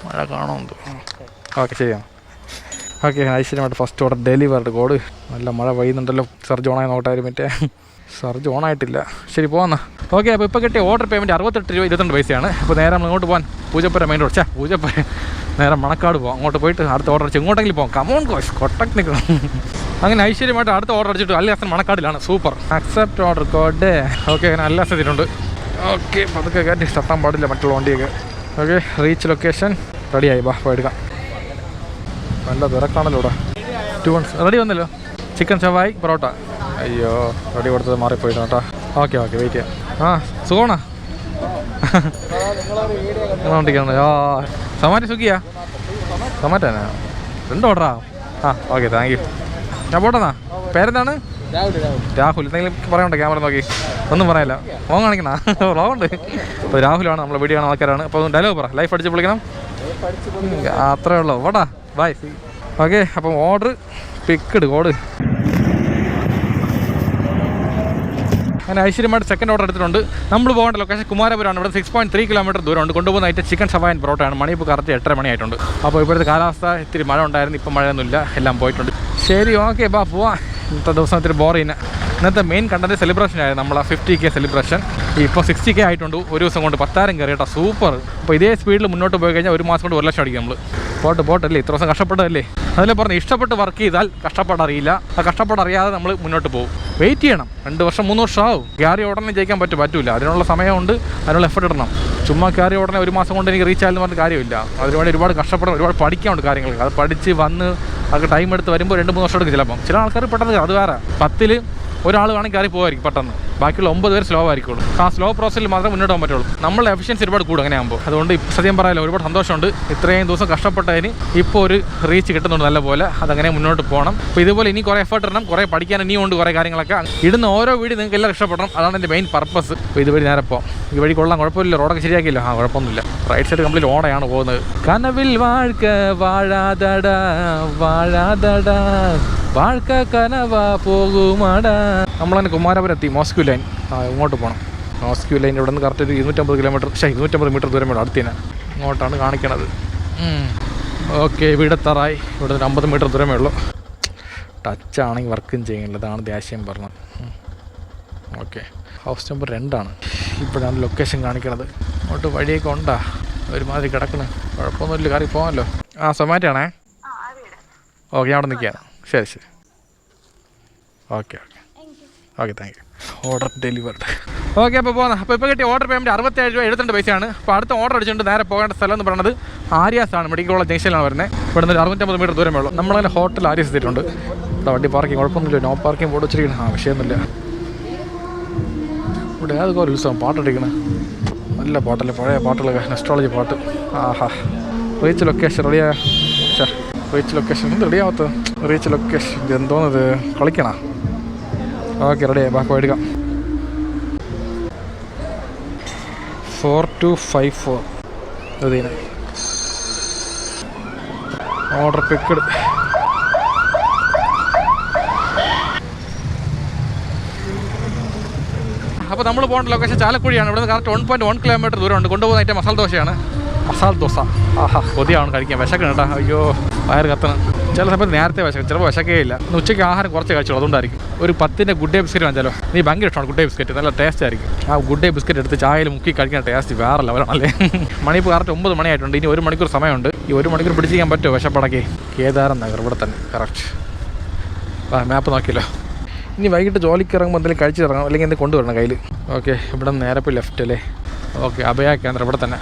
മഴ കാണുമെന്ന്. ഓക്കെ ശരിയാണ്. ഓക്കെ ഐശ്വര്യമായിട്ട് ഫസ്റ്റ് ഓർഡർ ഡെലിവറി കോഡ്. നല്ല മഴ പെയ്യുന്നുണ്ടല്ലോ. സർജ് ഓണായി നോട്ടായിരുന്നു. മറ്റേ സർജ് ഓണായിട്ടില്ല. ശരി പോകാം. ഓക്കെ അപ്പോൾ ഇപ്പോൾ കിട്ടിയ ഓർഡർ പേയ്മെൻറ്റ് 68 രൂപ 22 പൈസയാണ്. അപ്പോൾ നേരെ നമ്മൾ ഇങ്ങോട്ട് പോകാൻ പൂജപ്പുര മെയിൻ റോഡ്. പൂജപ്പുര നേരെ മണക്കാട് പോകാം. അങ്ങോട്ട് പോയിട്ട് അടുത്ത ഓർഡർ അടിച്ച് ഇങ്ങോട്ടെങ്കിലും പോകാം. കമോൺ കോഴ്സ് കൊട്ടക്ക് നിൽക്കണം. അങ്ങനെ ഐശ്വര്യമായിട്ട് അടുത്ത ഓർഡർ അടിച്ചിട്ട് അല്ലാസൻ മണക്കാടിലാണ്. Super. Accept order code. Okay അങ്ങനെ അല്ലാസത്തിട്ടുണ്ട്. ഓക്കെ അതൊക്കെ കയറ്റി തട്ടാൻ പാടില്ല മറ്റുള്ള വണ്ടിയൊക്കെ. ഓക്കെ റീച്ച് ലൊക്കേഷൻ റെഡിയായി. പോയി എടുക്കാം. നല്ല തിരക്കാണല്ലോ ഇവിടെ. 2 റെഡി വന്നല്ലോ. ചിക്കൻ ഷവായി പൊറോട്ട. അയ്യോ റെഡി കൊടുത്തത് മാറിപ്പോയിട്ട് കേട്ടോ. ഓക്കെ വെയിറ്റ് ചെയ്യാം. സുഖമാണോ? വണ്ടിക്കാണ്. സമാറ്റ് സുഖിയാ? സമാറ്റാനാ? 2 ഓർഡറാ? Okay thank you. ഞാൻ പോട്ടെന്നാ. പേരെന്താണ്? രാഹുൽ. എന്തെങ്കിലും പറയണ്ടോ? ക്യാമറ നോക്കി ഒന്നും പറയാനില്ല. ഫോൺ കാണിക്കണ വ്ളോഗുണ്ട്. അപ്പോൾ രാഹുലാണ്, നമ്മളെ വീഡിയോ കാണുന്ന ആൾക്കാരാണ്. അപ്പോൾ ഡയലോഗ് പറ. ലൈഫ് അടിച്ച് വിളിക്കണം. അത്രേ ഉള്ളൂ. പോട്ടാ ബൈ. ഓക്കെ അപ്പം ഓർഡർ പിക്കഡ് കോഡ്. അങ്ങനെ ഐശ്വര്യമായിട്ട് സെക്കൻഡ് ഓർഡർ എടുത്തിട്ടുണ്ട്. നമ്മൾ പോകേണ്ട ലൊക്കേഷൻ കുമാരപുരമാണ്. ഇവിടെ 6.3 കിലോമീറ്റർ ദൂരമുണ്ട്. കൊണ്ടുപോകുന്ന ഐറ്റം ചിക്കൻ ഷവായൻ പൊറോട്ടയാണ്. മണി ഇപ്പോൾ കറക്റ്റ് 8:30 മണിയായിട്ടുണ്ട്. അപ്പോൾ ഇപ്പോഴത്തെ കാലാവസ്ഥ ഇത്തിരി മഴ ഉണ്ടായിരുന്നു. ഇപ്പം മഴയൊന്നുമില്ല, എല്ലാം പോയിട്ടുണ്ട്. ശരി ഓക്കെ പോവാം. ഇന്നത്തെ ദിവസം ഇത്തിരി ബോറിന്. ഇന്നത്തെ മെയിൻ കണ്ടന്റ് സെലിബ്രേഷൻ ആയിരുന്നു. നമ്മളെ 50K സെലിബ്രേഷൻ. ഇപ്പോൾ 60K ആയിട്ടുണ്ട്. ഒരു ദിവസം കൊണ്ട് 10,000 കയറി കേട്ടോ. സൂപ്പർ. അപ്പോൾ ഇതേ സ്പീഡിൽ മുന്നോട്ട് പോയി കഴിഞ്ഞാൽ 1 മാസം കൊണ്ട് 1 ലക്ഷം അടിക്കും നമ്മൾ. പോട്ടല്ലേ, ഇത്ര ദിവസം കഷ്ടപ്പെട്ടതല്ലേ. അതിൽ പറഞ്ഞ് ഇഷ്ടപ്പെട്ട് വർക്ക് ചെയ്താൽ കഷ്ടപ്പാടറിയില്ല. ആ കഷ്ടപ്പാടറിയാതെ നമ്മൾ മുന്നോട്ട് പോകും. വെയിറ്റ് ചെയ്യണം. 2 വർഷം 3 വർഷം ആവും. ക്യാരി ഉടനെ ജയിക്കാൻ പറ്റില്ല. അതിനുള്ള സമയമുണ്ട്, അതിനുള്ള എഫർട്ട് ഇടണം. ചുമ്മാ ക്യാരി ഉടനെ 1 മാസം കൊണ്ട് എനിക്ക് റീച്ച് ആയെന്ന് പറഞ്ഞ കാര്യമില്ല. അതിനുവേണ്ടി ഒരുപാട് കഷ്ടപ്പെടണം, ഒരുപാട് പഠിക്കാനുണ്ട് കാര്യങ്ങൾക്ക്. അത് പഠിച്ച് വന്ന് അതൊക്കെ ടൈം എടുത്ത് വരുമ്പോൾ 2-3 വർഷം എടുക്കും ചിലപ്പം. ചില ആൾക്കാർ പെട്ടെന്ന്, അത് വേറെ 10-ൽ ഒരാൾ വേണമെങ്കിൽ കയറി പോകുമായിരിക്കും പെട്ടെന്ന്. ബാക്കിയുള്ള 9 പേര് സ്ലോ ആയിരിക്കുള്ളൂ. ആ സ്ലോ പ്രോസസ്സിൽ മാത്രമേ മുന്നോട്ട് പോകാൻ പറ്റുള്ളൂ. നമ്മളുടെ എഫിഷ്യൻസി ഒരുപാട് കൂടും അങ്ങനെ ആകുമ്പോൾ. അതുകൊണ്ട് ഇപ്പോൾ സത്യം പറയാമല്ലോ, ഒരുപാട് സന്തോഷമുണ്ട്. ഇത്രയും ദിവസം കഷ്ടപ്പെട്ടതിന് ഇപ്പോൾ ഒരു റീച്ച് കിട്ടുന്നുണ്ട് നല്ല പോലെ. അതങ്ങനെ മുന്നോട്ട് പോകണം. അപ്പോൾ ഇതുപോലെ ഇനി കുറേ എഫർട്ട് ഇടണം. കുറേ പഠിക്കാൻ ഇനിയും ഉണ്ട്. കുറേ കാര്യങ്ങളൊക്കെ ഇടുന്ന ഓരോ വീഡിയോ നിങ്ങൾക്ക് എല്ലാം ഇഷ്ടപ്പെടണം. അതാണ് എൻ്റെ മെയിൻ പർപ്പസ്. അപ്പോൾ ഇതുവഴി നേരെ പോകാം. ഈ വഴി കൊള്ളാം, കുഴപ്പമില്ല. റോഡൊക്കെ ശരിയാക്കിയില്ല. കുഴപ്പമൊന്നുമില്ല. റൈറ്റ് സൈഡ് കംപ്ലീറ്റ് ഓടയാണ് പോകുന്നത്. കനവിൽ വാഴ്ക്ക വാഴാതട വാഴ്ക്ക കനവ പോകുമാടാ. നമ്മളതിന് കുമാരപുരം എത്തി. മോസ്ക്യൂ ലൈൻ. ഇങ്ങോട്ട് പോകണം. മോസ്ക്യൂ ലൈൻ ഇവിടെ നിന്ന് കറക്റ്റ് ഒരു 250 കിലോമീറ്റർ 250 മീറ്റർ ദൂരം വേണം. അടുത്തന്നെ ഇങ്ങോട്ടാണ് കാണിക്കണത്. ഓക്കെ വീടെത്താറായി. ഇവിടെ ഒരു 50 മീറ്റർ ദൂരമേ ഉള്ളൂ. ടച്ചാണെങ്കിൽ വർക്കും ചെയ്യുന്നില്ല. ഇതാണ് ദേഷ്യം പറഞ്ഞത്. ഓക്കെ ഹൗസ് നമ്പർ 2 ആണ്. ഇപ്പോഴാണ് ലൊക്കേഷൻ കാണിക്കണത്. അങ്ങോട്ട് വഴിയൊക്കെ ഉണ്ടാ ഒരുമാതിരി കിടക്കണം. കുഴപ്പമൊന്നുമില്ല, കയറി പോകാമല്ലോ. സൊമാറ്റോ ആണേ. ഓക്കെ ഞാൻ അവിടെ നിൽക്കുകയാണ്. ശരി okay thank you. Order delivered. Okay അപ്പോൾ പോകുന്നത്. അപ്പോൾ ഇപ്പോൾ കിട്ടിയ ഓർഡർ പേയ്മെൻറ്റ് 67 രൂപ 72 പൈസയാണ്. അപ്പോൾ അടുത്ത ഓർഡർ അടിച്ചുകൊണ്ട് നേരെ പോകേണ്ട സ്ഥലം എന്ന് പറയുന്നത് ആര്യാസാണ്. മെഡിക്കൽ കോളേജ് ജംഗ്ഷനിലാണ് വരുന്നത്. ഇവിടെ നിന്ന് 65 മീറ്റർ ദൂരമേ ഉള്ളൂ. നമ്മളങ്ങനെ ഹോട്ടൽ ആര്യാസ് എത്തിയിട്ടുണ്ട്. ഇവിടെ വണ്ടി പാർക്കിംഗ് കുഴപ്പമൊന്നുമില്ല. നോ പാർക്കിംഗ് ബോർഡ് വെച്ചിരിക്കണം. വിഷയമൊന്നുമില്ല. ഇവിടെ ഏതൊക്കെ ഒരു ഉത്സവം പാട്ടടിക്കണം. നല്ല പാട്ടല്ലേ, പഴയ പാട്ടുകളൊക്കെ, നെസ്ട്രോളജി പാട്ട്. റീച്ച് ലൊക്കേഷൻ റെഡിയാ. റീച്ച് ലൊക്കേഷൻ എന്ത് റെഡിയാവത്ത്? റീച്ച് ലൊക്കേഷൻ ഇത് എന്തോന്നത് കളിക്കണ? ഓക്കെ റെഡിയായി, ബാക്കി എടുക്കാം. 4254 ഇതിന് ഓർഡർ പിക്കഡ്. അപ്പോൾ നമ്മൾ പോകേണ്ട ലൊക്കേഷൻ ചാലക്കുടിയാണ്. ഇവിടെ നിന്ന് കറക്റ്റ് 1.1 കിലോമീറ്റർ ദൂരമുണ്ട്. കൊണ്ടുപോകുന്ന ഐറ്റം മസാല ദോശയാണ്. മസാല ദോശ ആഹാ കൊതിയാണ് കഴിക്കാൻ. വിശക്കണം കേട്ടോ. അയ്യോ വയറ് കത്തണം. ചില സമയത്ത് നേരത്തെ വിശക്കും, ചിലപ്പോൾ വിശക്കേ ഇല്ല. ഉച്ചയ്ക്ക് ആഹാരം കുറച്ച് കഴിച്ചോളൂ, അതുകൊണ്ടായിരിക്കും. ഒരു 10 ഗുഡ് ഡേ ബിസ്ക്കറ്റ് വാങ്ങിച്ചാലോ? നീ ഭയങ്കര ഇഷ്ടമാണ് ഗുഡ് ഡേ ബിസ്ക്കറ്റ്, നല്ല ടേസ്റ്റ് ആയിരിക്കും. ആ ഗുഡ് ഡേ ബിസ്ക്കറ്റ് എടുത്ത് ചായയിൽ മുക്കി കഴിക്കാൻ ടേസ്റ്റ് വേറെ ലെവലാണല്ലേ. മണിപ്പോൾ കറക്റ്റ് 9 മണിയായിട്ടുണ്ട്. ഇനി 1 മണിക്കൂർ സമയമുണ്ട്. ഈ 1 മണിക്കൂർ പിടിച്ചിരിക്കാൻ പറ്റുമോ? വിശപ്പടക്കി കേദാരം നഗർ ഇവിടെ തന്നെ കറക്റ്റ്. മാപ്പ് നോക്കിയല്ലോ. ഇനി വൈകിട്ട് ജോലിക്ക് ഇറങ്ങുമ്പോൾ എന്തെങ്കിലും കഴിച്ചിറങ്ങാം, അല്ലെങ്കിൽ എന്തെങ്കിലും കൊണ്ടുവരണം കയ്യിൽ. ഓക്കെ ഇവിടെ നിന്ന് നേരെ പോയി ലെഫ്റ്റ് അല്ലേ? ഓക്കെ അഭയ കേന്ദ്രം ഇവിടെ തന്നെ.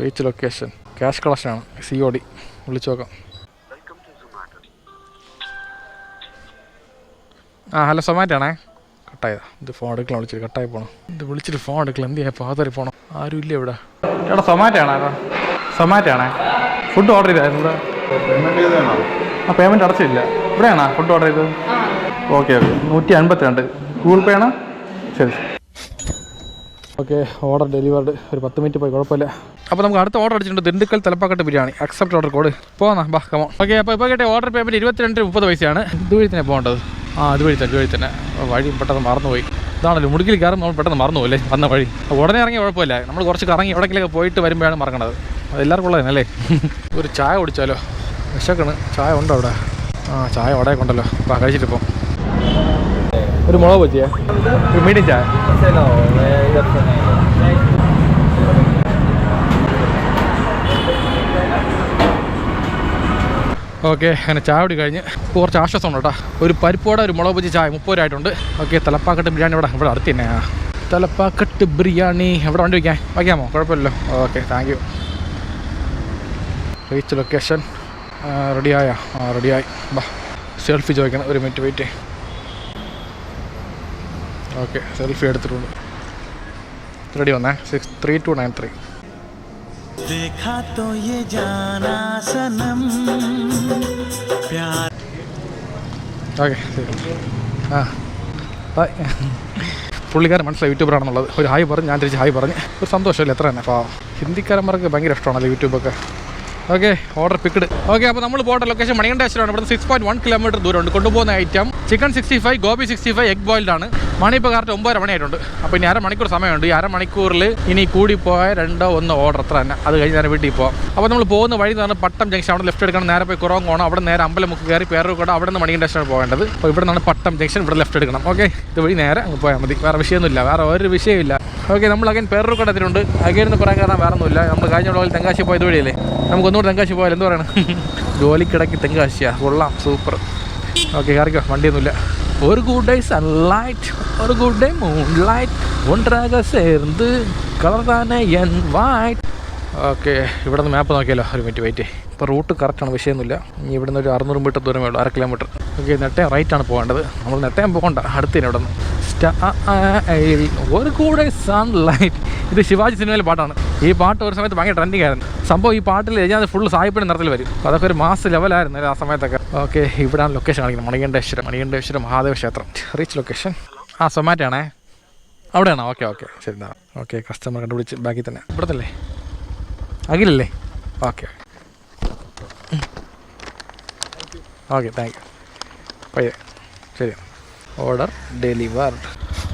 റീച്ച് ലൊക്കേഷൻ ക്യാഷ് കളക്ഷനാണ്. COD വിളിച്ചു നോക്കാം. ഹലോ സൊമാറ്റോ ആണേ. കട്ടായതാ. ഇത് ഫോൺ എടുക്കണം, വിളിച്ചിട്ട് കട്ടായി പോകണം. ഇത് വിളിച്ചിട്ട് ഫോൺ എടുക്കണം. എന്ത് ചെയ്യാൻ പാതറി പോകണം. ആരും ഇല്ല ഇവിടെ. ചേട്ടാ സൊമാറ്റോ ആണോ? സൊമാറ്റോ ആണേ. ഫുഡ് ഓർഡർ ചെയ്തായിരുന്നു ഇവിടെ. പേയ്മെൻറ്റ് അടച്ചില്ല. ഇവിടെയാണോ ഫുഡ് ഓർഡർ ചെയ്തത്? ഓക്കെ 152 ഗൂഗിൾ പേ ആണോ? ശരി. Okay order delivered. ഒരു 10 മിനിറ്റ് പോയി, കുഴപ്പമില്ല. അപ്പോൾ നമുക്ക് അടുത്ത ഓർഡർ അടിച്ചിട്ടുണ്ട്. Dindigul Thalappakatti biryani. Accept order code. പോകാം ബാ കമോ. ഓക്കെ അപ്പോൾ ഇപ്പോൾ കേട്ട ഓർഡർ പേയ്മെൻറ്റ് 22.30 പൈസയാണ്. ഇതുവഴി തന്നെ പോകേണ്ടത്. ഇതുവഴി തന്നെ വഴി പെട്ടെന്ന് മറന്നുപോയി. ഇതാണല്ലോ മുടുക്കിൽ കയറും നമ്മൾ പെട്ടെന്ന് മറന്നുപോയില്ലേ വന്ന വഴി. ഉടനെ ഇറങ്ങി കുഴപ്പമില്ല. നമ്മൾ കുറച്ച് കറങ്ങി എവിടേക്കിലൊക്കെ പോയിട്ട് വരുമ്പോഴാണ് മറക്കണത്. അതെല്ലാവർക്കും ഉള്ളതല്ലേ. ഒരു ചായ കുടിച്ചാലോ? വിശക്കണ്. ചായ ഉണ്ടോ അവിടെ? ചായ അവിടെ കൊണ്ടല്ലോ. കഴിച്ചിട്ട് ഇപ്പോൾ ഒരു മുളക് ബജിയാ, ഒരു മീഡിയം ചായ. ഓക്കെ അങ്ങനെ ചായ കൂടി കഴിഞ്ഞ് കുറച്ച് ആശ്വാസം ഉണ്ട് കേട്ടോ. ഒരു പരിപ്പോടെ ഒരു മുളക് ബജി ചായ 30 രൂപ ആയിട്ടുണ്ട്. ഓക്കെ തലപ്പാക്കട്ട് ബിരിയാണി ഇവിടെ അടുത്ത് തന്നെ. തലപ്പാക്കട്ട് ബിരിയാണി എവിടെ വണ്ടി വയ്ക്കാമോ? കുഴപ്പമില്ലല്ലോ. Okay thank you. Reach location റെഡിയായാ? റെഡിയായി. ബാ സെൽഫി ചോദിക്കണം. ഒരു മിനിറ്റ് വെയിറ്റ്. ഓക്കെ സെൽഫി എടുത്തിട്ടുണ്ട്. റെഡി വന്നേ. 63293. Okay hi. പുള്ളിക്കാരൻ മനസ്സിലായി യൂട്യൂബറാണെന്നുള്ളത്. ഒരു ഹായ് പറഞ്ഞ് ഞാൻ തിരിച്ച് ഹായ് പറഞ്ഞ് ഒരു സന്തോഷമല്ലേ. എത്ര തന്നെ പാവം. ഹിന്ദിക്കാരന്മാർക്ക് ഭയങ്കര ഇഷ്ടമാണല്ലോ യൂട്യൂബൊക്കെ. Okay order picked. ഓക്കെ അപ്പോൾ നമ്മൾ പോകേണ്ട ലൊക്കേഷൻ മണികണ്ഠേശ്വരമാണ്. ഇവിടുന്ന് 6.1 കിലോമീറ്റർ ദൂരമുണ്ട്. കൊണ്ടുപോകുന്ന item chicken 65, gobi 65, egg boiled ആണ്. മണി ഇപ്പോൾ കറക്റ്റ് 9:30 മണിയായിട്ടുണ്ട്. അപ്പോൾ ഇനി അരമണിക്കൂർ സമയമുണ്ട്. ഈ അരമണിക്കൂറിൽ ഇനി കൂടിപ്പോയ 2-1 ഓർഡർ അത്ര തന്നെ. അത് കഴിഞ്ഞ് നേരെ വീട്ടിൽ പോകാം. അപ്പോൾ നമ്മൾ പോകുന്ന വഴി എന്ന് പറഞ്ഞാൽ പട്ടം ജംഗ്ഷൻ. അവിടെ ലെഫ്റ്റ് എടുക്കണം. നേരെ പോയി കുറവങ്കോണം. അവിടെ നേരെ അമ്പലമുക്ക് കയറി പേരൂർക്കോട്. അവിടെ നിന്ന് മണികണ്ഠേശ്വരം പോകേണ്ടത്. അപ്പോൾ ഇവിടെ നിന്നാണ് പട്ടം ജംഗ്ഷൻ. ഇവിടെ ലെഫ്റ്റ് എടുക്കണം. ഓക്കെ ഇത് വഴി നേരെ അങ്ങ് പോയാൽ മതി. വേറെ വിഷയമൊന്നുമില്ല. വേറെ ഒരു വിഷയമില്ല. ഓക്കെ നമ്മൾ അഗൈൻ പേരൂർക്കോട് എത്തിയിട്ടുണ്ട്. അഗൈൻ കുറേ കയറാൻ വേറെ ഒന്നുമില്ല. നമ്മൾ കഴിഞ്ഞ പോലെ തെങ്കാശി പോയത് വഴിയല്ലേ. നമുക്ക് ഒന്നുകൂടെ തെങ്കാശി പോയാൽ എന്ത് പറയണം? ജോലിക്കിടയ്ക്ക് തെങ്കാശിയാ. കൊള്ളാം സൂപ്പർ. ഓക്കെ കയറിക്കോ. വണ്ടിയൊന്നുമില്ല. ഒരു ഗുഡ് ഡേ സൺലൈറ്റ്, ഒരു ഗുഡ് ഡേ മൂൺലൈറ്റ്, ഒൻറാക ചേർന്ന് കളർ താനെ എൻ വൈറ്റ്. ഓക്കെ ഇവിടെ നിന്ന് മാപ്പ് നോക്കിയല്ലോ. ഒരു മിനിറ്റ് വെയിറ്റ്. ഇപ്പോൾ റൂട്ട് കറക്റ്റാണ്, വിഷയമൊന്നുമില്ല. ഇനി ഇവിടെ നിന്ന് ഒരു 600 മീറ്റർ ദൂരമേ ഉള്ളൂ. 1/2 കിലോമീറ്റർ. ഓക്കെ നെട്ടയം റൈറ്റാണ് പോകേണ്ടത്. നമ്മൾ നെട്ടയം പോകണ്ട, അടുത്തന്നെ ഇവിടെ നിന്ന്. ഒരു കൂടെ സൺലൈറ്റ്. ഇത് ശിവാജി സിനിമയിലെ പാട്ടാണ്. ഈ പാട്ട് ഒരു സമയത്ത് ഭയങ്കര ട്രെൻഡിങ് ആയിരുന്നു. സംഭവം ഈ പാട്ടിൽ ഞാൻ ഫുൾ സായിപ്പിൻ്റെ നിറത്തിൽ വരും. അപ്പോൾ അതൊക്കെ ഒരു മാസ് ലെവലായിരുന്നു ആ സമയത്തൊക്കെ. ഓക്കെ ഇവിടെയാണ് ലൊക്കേഷൻ കാണിക്കുന്നത്. മണികണ്ഠേശ്വരം മഹാദേവ ക്ഷേത്രം. Reach location. സൊമാറ്റോ ആണേ. അവിടെയാണോ? ഓക്കെ ശരി. ഓക്കെ കസ്റ്റമർ കണ്ടുപിടിച്ച് ബാക്കി തന്നെ. ഇവിടത്തല്ലേ? അഖിലല്ലേ? Okay thank you. പയ്യെ ശരി. Order delivered.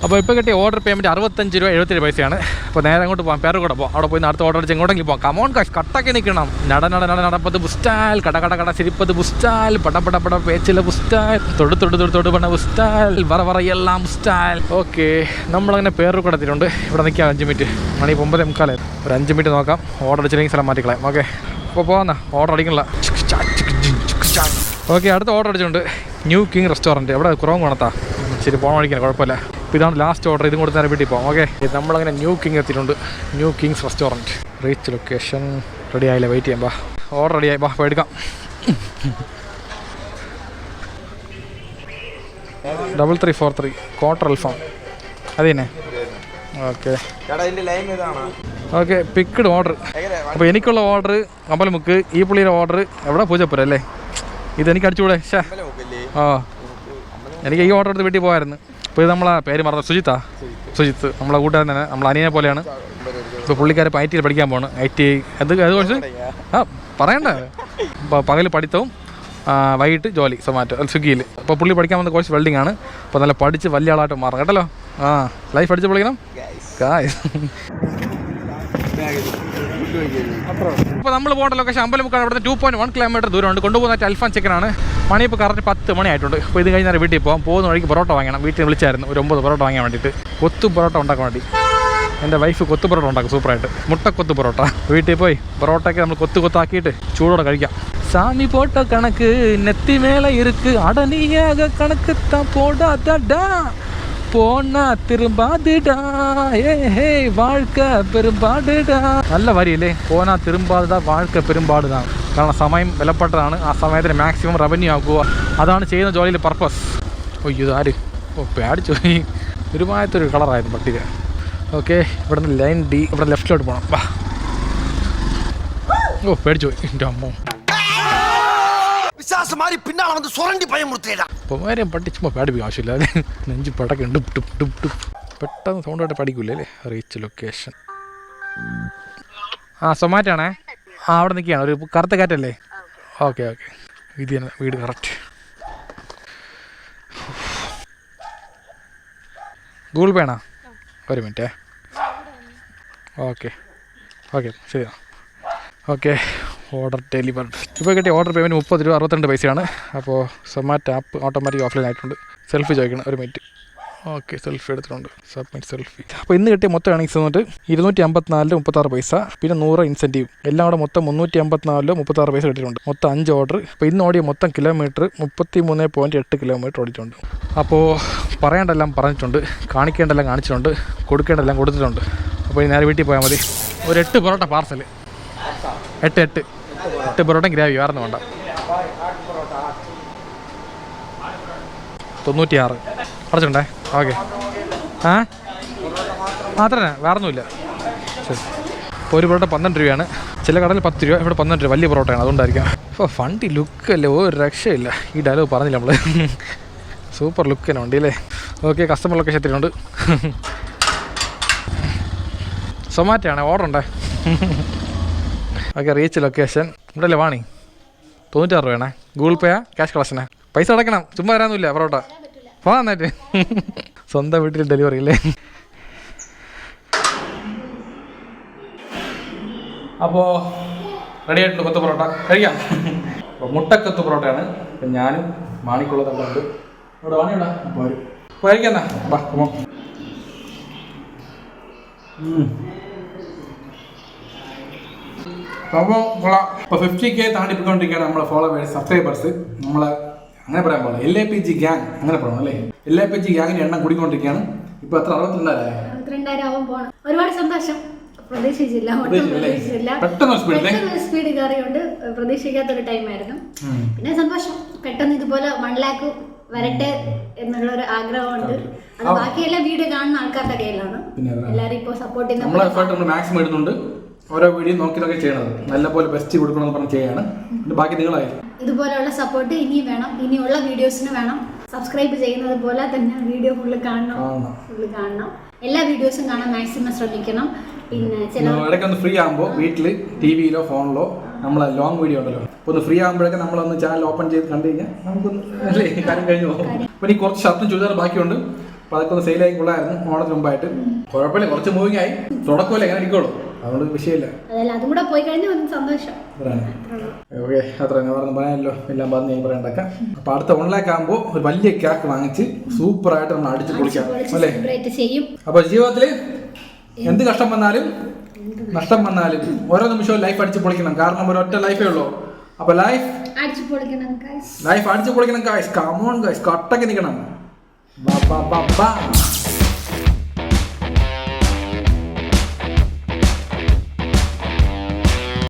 അപ്പോൾ ഇപ്പോൾ കിട്ടിയ ഓർഡർ പേയ്മെൻറ്റ് 65 രൂപ 77 പൈസയാണ്. അപ്പോൾ നേരെ അങ്ങോട്ട് പോകാം. പേരൂർക്കോട് പോകാം. അവിടെ പോയി അടുത്ത ഓർഡർ അടിച്ച് എങ്ങോട്ടെങ്കിലും പോകാം. കമോൺ കാശ് കട്ടൊക്കെ നിൽക്കണം. നടപ്പത് ബുസ്റ്റാൽ, കട ചിരിപ്പത് ബുസ്റ്റാൽ, പട പേച്ചില ബുസ്റ്റാൽ, തൊട് പണ ബുസ്റ്റാൽ, വറ എല്ലാം ബുസ്റ്റാൽ. ഓക്കെ നമ്മളങ്ങനെ പേരൂർക്കോട് എത്തിയിട്ടുണ്ട്. ഇവിടെ നിൽക്കാം 5 മിനിറ്റ്. മണി 9:45. ഒരു 5 മിനിറ്റ് നോക്കാം. ഓർഡർ അടിച്ചില്ലെങ്കിൽ സ്ഥലം മാറ്റിക്കളയാം. ഓക്കെ അപ്പോൾ പോകാം. ഓർഡർ അടിക്കണില്ല. ഓക്കെ അടുത്ത ഓർഡർ അടിച്ചിട്ടുണ്ട്. New king restaurant. ഇവിടെ കുറവും കൊണത്താ. ശരി പോകാൻ വഴിക്കാൻ കുഴപ്പമില്ല. ഇപ്പോൾ ഇതാണ് ലാസ്റ്റ് ഓർഡർ. ഇതും കൊടുത്ത് നേരെ വീട്ടിൽ പോകാം. ഓക്കെ നമ്മളങ്ങനെ ന്യൂ കിങ് എത്തിയിട്ടുണ്ട്. New Kings restaurant. Reach location. Ready ആയില്ല, വെയിറ്റ് ചെയ്യാം. ഓർഡർ റെഡിയായി. പോയി എടുക്കാം. 3343 ക്വാർട്ടർ അൽഫാം. അത് തന്നെ. Okay okay picked order. അപ്പോൾ എനിക്കുള്ള ഓർഡർ അമ്പലമുക്ക്, ഈ പുള്ളിയുടെ ഓർഡർ എവിടെ പൂജപ്പുര അല്ലേ? ഇതെനിക്ക് അടിച്ചുകൂടെ? ഷേ ആ എനിക്ക് ഈ ഓർഡർ എടുത്ത് വീട്ടിൽ പോകാമായിരുന്നു. അപ്പോൾ ഇത് നമ്മളെ പേര് മറന്നു, സുജിത്ത് നമ്മളെ കൂട്ടുകാരൻ തന്നെ, നമ്മളെ അനിയനെ പോലെയാണ്. ഇപ്പോൾ പുള്ളിക്കാരെ ഇപ്പോൾ IT പഠിക്കാൻ പോകണം. IT അത് കുറച്ച് പറയണ്ട. അപ്പോൾ പകൽ പഠിത്തവും വൈകിട്ട് ജോലി സ്വിഗ്ഗിയിൽ. അപ്പോൾ പുള്ളി പഠിക്കാൻ വന്ന കോഴ്സ് വെൽഡിംഗ് ആണ്. അപ്പോൾ നല്ല പഠിച്ച് വലിയ ആളായിട്ട് മാറും കേട്ടല്ലോ. ലൈഫ് അടിച്ച് പൊളിക്കണം. ഇപ്പോൾ നമ്മൾ പോകേണ്ട ലൊക്കേഷൻ അമ്പലമുക്കാണ്. ഇവിടുന്ന് 2.1 കിലോമീറ്റർ ദൂരമുണ്ട്. കൊണ്ടുപോകുന്ന അൽഫാൻ ചിക്കനാണ്. മണി ഇപ്പോൾ കറക്റ്റ് 10 മണി ആയിട്ടുണ്ട്. അപ്പോൾ ഇത് കഴിഞ്ഞാൽ വീട്ടിൽ പോകാം. പോകുന്ന വഴിക്ക് പൊറോട്ട വാങ്ങണം. വീട്ടിൽ വിളിച്ചായിരുന്നു ഒരു 9 പൊറോട്ട വാങ്ങാൻ വേണ്ടിയിട്ട്. കൊത്തു പൊറോട്ട ഉണ്ടാക്കാൻ വേണ്ടി. എൻ്റെ വൈഫ് കൊത്തു പൊറോട്ട ഉണ്ടാക്കും സൂപ്പറായിട്ട്. മുട്ടക്കൊത്തു പൊറോട്ട. വീട്ടിൽ പോയി പൊറോട്ടയൊക്കെ നമ്മൾ കൊത്താക്കിയിട്ട് ചൂടോടെ കഴിക്കാം. சாமி போட்ட கணக்கு நெத்தி மேலே இருக்கு அடனியாக கணக்கு தான் போடாதடா போனா திரும்பாதுடா ஏ வாழ்க்கை பெரும்பாடுடா. നല്ല വരിയല്ലേ? പോനാ തിരുമ്പാടുടാ വാഴ്ക്ക പെരുമ്പാടുതാണ്. കാരണം സമയം വിലപ്പെട്ടതാണ്. ആ സമയത്തിന് മാക്സിമം റവന്യൂ ആക്കുക, അതാണ് ചെയ്യുന്ന ജോലിയിൽ പർപ്പസ്. ഇത് ആര്? പേടിച്ചു പോയി. ഒരുമാത്തൊരു കളറായിരുന്നു പട്ടിക. ഓക്കെ, ഇവിടെ നിന്ന് ലൈൻ D, ഇവിടെ ലെഫ്റ്റിലോട്ട് പോകണം. വാ. പേടിച്ചു പോയി എൻ്റെ അമ്മ. വേറെ പട്ടിച്ചുമ്പോൾ പേടിപ്പിക്കും ആവശ്യമില്ല. അത് നെഞ്ച് പടക്കുണ്ട്. പെട്ടെന്ന് സൗണ്ട് ആയിട്ട് പഠിക്കൂലേ അല്ലേ? റീച്ച് ലൊക്കേഷൻ സൊമാറ്റോ ആണേ. അവിടെ നിൽക്കുകയാണ്. ഒരു കറുത്ത കാറ്റല്ലേ? ഓക്കെ ഇത് തന്നെ വീട് കറക്റ്റ്. ഗൂഗിൾ പേ ആണോ? ഒരു മിനിറ്റേ. ഓക്കെ ശരിയാ. Okay, order delivered. ഇപ്പോൾ കിട്ടിയ ഓർഡർ പേയ്മെൻറ്റ് 30 രൂപ 62 പൈസയാണ്. അപ്പോൾ സൊമാറ്റോ ആപ്പ് ഓട്ടോമാറ്റിക് ഓഫ്ലൈൻ ആയിട്ടുണ്ട്. സെൽഫി ചോദിക്കണം. ഒരു മിനിറ്റ്. ഓക്കെ, സെൽഫി എടുത്തിട്ടുണ്ട്. Submit selfie. അപ്പോൾ ഇന്ന് കിട്ടിയ മൊത്തം ഏണിങ്സ് വന്നിട്ട് 254.36 പൈസ, പിന്നെ 100 ഇൻസെൻറ്റീവ്, എല്ലാം കൂടെ മൊത്തം 354.36 പൈസ കിട്ടിയിട്ടുണ്ട്. മൊത്തം 5 ഓർഡർ. അപ്പോൾ ഇന്ന് ഓടിയ മൊത്തം കിലോമീറ്റർ 33.8 കിലോമീറ്റർ ഓടിയിട്ടുണ്ട്. അപ്പോൾ പറയേണ്ടെല്ലാം പറഞ്ഞിട്ടുണ്ട്, കാണിക്കേണ്ടെല്ലാം കാണിച്ചിട്ടുണ്ട്, കൊടുക്കേണ്ടെല്ലാം കൊടുത്തിട്ടുണ്ട്. അപ്പോൾ ഇനി നേരെ വീട്ടിൽ പോയാൽ മതി. ഒരു 8 പൊറോട്ട പാർസൽ. 8 പൊറോട്ടയും ഗ്രാവി, വേറെ ഒന്നും വേണ്ട. 96 അടച്ചിട്ടുണ്ടേ. ഓക്കെ അത്ര തന്നെ, വേറെ ഒന്നുമില്ല. ശരി. ഇപ്പോൾ ഒരു പൊറോട്ട 12 രൂപയാണ്. ചില കടയിൽ 10 രൂപ, ഇവിടെ 12 രൂപ. വലിയ പൊറോട്ടയാണ്, അതുകൊണ്ടായിരിക്കാം. ഇപ്പോൾ ഫണ്ടി ലുക്കല്ലേ, ഒരു രക്ഷയില്ല. ഈ ഡയലോഗ് പറഞ്ഞില്ല നമ്മൾ. സൂപ്പർ ലുക്ക് തന്നെ ഉണ്ട് അല്ലേ? ഓക്കെ, കസ്റ്റമർ ലൊക്കേഷൻ എത്തിയിട്ടുണ്ട്. സൊമാറ്റോ ആണ്, ഓർഡർ ഉണ്ടേ. ഓക്കെ, റീച്ച് ലൊക്കേഷൻ ഇവിടെ അല്ലേ? വാണി 96 രൂപയാണേ. ഗൂഗിൾ പേയാ ക്യാഷ് കളക്ഷനാ? പൈസ അടയ്ക്കണം, ചുമ്മാ തരാനൊന്നുമില്ല. പൊറോട്ട പോകാൻ നന്നായിട്ട്. സ്വന്തം വീട്ടിൽ ഡെലിവറി അല്ലേ? അപ്പോൾ റെഡി ആയിട്ടുണ്ട് കൊത്തു പൊറോട്ട, കഴിക്കാം. അപ്പോൾ മുട്ടക്കൊത്തു പൊറോട്ടയാണ്. അപ്പം ഞാനും മാണിക്കുള്ള തള്ളുണ്ട്. ഇവിടെ വാണിയുണ്ടോ? അപ്പോൾ വരും. അപ്പോൾ കഴിക്കാം. ബാ പോ. അപ്പോൾ കൊള്ളാം. ഇപ്പോൾ 50K താണ്ടിപ്പോയിക്കൊണ്ടിരിക്കുകയാണ് നമ്മളെ ഫോളോവേഴ്സ്, സബ്സ്ക്രൈബേഴ്സ്. നമ്മൾ അങ്ങനെ പറയാൻ പോലെ LAPG ഗ്യാങ് അങ്ങനെ പറയണം അല്ലേ? LAPG ഗ്യാങ്ങിൻ്റെ എണ്ണം കൂടിക്കൊണ്ടിരിക്കുകയാണ്. ഇപ്പോൾ എത്ര? 62,000 ആവാൻ പോകണം. ഒരുപാട് സന്തോഷം. പ്രതീക്ഷിച്ചില്ല, പെട്ടെന്ന് സ്പീഡ് കയറിയോണ്ട് പ്രതീക്ഷിക്കാത്തൊരു ടൈമായിരുന്നു. പിന്നെ സന്തോഷം, പെട്ടെന്ന് ഇതുപോലെ 1 lakh വരട്ടെ എന്നുള്ളൊരു ആഗ്രഹമുണ്ട്. അത് ബാക്കിയെല്ലാം വീഡിയോ കാണുന്ന ആൾക്കാരുടെ കയ്യിലാണ്. എല്ലാവരും ഇപ്പോൾ സപ്പോർട്ട് ചെയ്യുന്ന മാക്സിമം ഇടുന്നുണ്ട്. ഓരോ വീഡിയോ നോക്കി ചെയ്യണത് നല്ലപോലെ ബെസ്റ്റ് കൊടുക്കണമെന്ന് പറഞ്ഞ് ചെയ്യാണ്. ബാക്കി നിങ്ങളായി ഇതുപോലെയുള്ള സപ്പോർട്ട് ഇനിയും വേണം. ഇനിയുള്ള വീഡിയോസിന് വേണം. സബ്സ്ക്രൈബ് ചെയ്യുന്നത് പോലെ തന്നെ വീഡിയോ ഫുള്ള് കാണണം. എല്ലാ വീഡിയോസും കാണാൻ മാക്സിമം ശ്രമിക്കണം. പിന്നെ ഇടയ്ക്കൊന്ന് ഫ്രീ ആകുമ്പോൾ വീട്ടിൽ TV-യിലോ ഫോണിലോ നമ്മളെ ലോങ് വീഡിയോ ഉണ്ടല്ലോ, അപ്പോൾ ഒന്ന് ഫ്രീ ആകുമ്പോഴൊക്കെ നമ്മളൊന്ന് ചാനൽ ഓപ്പൺ ചെയ്ത് കണ്ടു കഴിഞ്ഞാൽ നമുക്കൊന്ന് അല്ലേ കാര്യം കഴിഞ്ഞു പോകും. അപ്പോൾ ഈ കുറച്ച് ഷർട്ടും ചുരിദാർ ബാക്കിയുണ്ട്. അപ്പോൾ അതൊക്കെ ഒന്ന് സെയിലായി കൊള്ളായിരുന്നു ഓണത്തിന് മുമ്പായിട്ട്. കുഴപ്പമില്ല, കുറച്ച് മൂവിങ് ആയി. തുടക്കമല്ലേ, എങ്ങനെ ഇരിക്കുള്ളൂ, അതുകൊണ്ട് വിഷയമില്ല. അതും കൂടെ പോയി കഴിഞ്ഞാൽ സന്തോഷം. ഓക്കെ, അത്ര പറഞ്ഞ് പറയാനല്ലോ, എല്ലാം പറഞ്ഞ് ഞാൻ പറയണ്ടൊക്കെ. അപ്പോൾ അടുത്ത 1 lakh ആകുമ്പോൾ ഒരു വലിയ കേക്ക് വാങ്ങിച്ച് സൂപ്പറായിട്ട് നമ്മൾ അടിച്ച് പൊളിക്കാം അല്ലേ? അപ്പോൾ ജീവിതത്തിൽ എന്ത് കഷ്ടം വന്നാലും നഷ്ടം വന്നാലും ഓരോ നിമിഷവും ലൈഫ് അടിച്ച് പൊളിക്കണം. കാരണം ഒരൊറ്റ ലൈഫേ ഉള്ളൂ. അപ്പോൾ ലൈഫ് അടിച്ച് പൊളിക്കണം ഗൈസ്. കമോൺ ഗൈസ്, കട്ടക്ക് നിൽക്കണം.